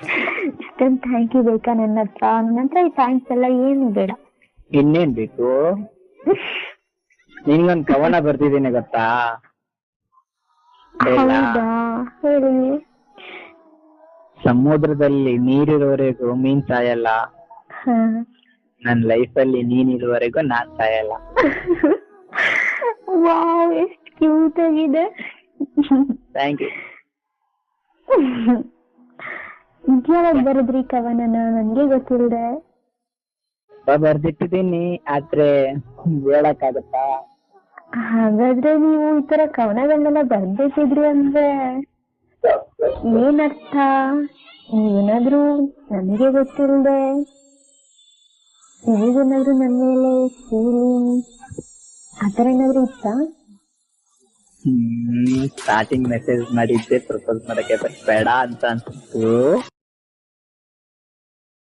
ಇಷ್ಟೊಂದು thank you ಬೇಕಾ ನನ್ನ ಹತ್ರ? ನನ್ನ ಹತ್ರ ಈ ಥ್ಯಾಂಕ್ಸ್ ಎಲ್ಲ ಏನು ಬೇಡ. ಇನ್ನೇನ್ ಬೇಕು? ನಿನ್ಗೊಂದ್ ಕವನ ಬರ್ತಿದ್ದೀನಿ ಗೊತ್ತಾ? ಹೌದಾ, ಹೇಳಿ. ಸಮುದ್ರದಲ್ಲಿ ನೀರಿರುವವರೆಗೂ ಮೀನ್ ಸಾಯಲ್ಲ, ಹಾ. ನನ್ ಲೈಫಲ್ಲಿ ನೀನಿರುವವರೆಗೂ ನಾನ್ ಸಾಯಲ್ಲ. ವಾವ್, ಎಷ್ಟು ಕ್ಯೂಟ್ ಆಗಿದೆ. Thank you. ಯಾವಾಗ ಬರದ್ರಿ ಕವನನ? ನನ್ಗೆ ಗೊತ್ತಿಲ್ಲದೆ. ಬರ್ದಿಟ್ಟಿದ್ದೀನಿ, ಆದ್ರೆ ಹೇಳಕ್ಕಾಗತ್ತಾ? ಹಾಗಾದ್ರೆ ನೀವು ಈ ತರ ಕವನಗಳನ್ನೆಲ್ಲ ಬರ್ದಿಟ್ಟಿದ್ರಿ ಅಂದ್ರೆ ಏನರ್ಥ? ನೀವೇನಾದ್ರೂ ನನಗೆ ಗೊತ್ತಿಲ್ಲದೆ ನಿಮಗೇನಾದ್ರೂ ನನ್ನ ಮೇಲೆ ಫೀಲಿಂಗ್ ಆತರ ಏನಾದ್ರು ಇತ್ತಾ? ಸ್ಟಾರ್ಟಿಂಗ್ ಮೆಸೇಜ್ ಮಾಡಿದ್ದೆ ಪ್ರಪೋಸ್ ಮಾಡಕ್ಕೆ ಬೇಡ ಅಂತ ಅನ್ಸುತ್ತು.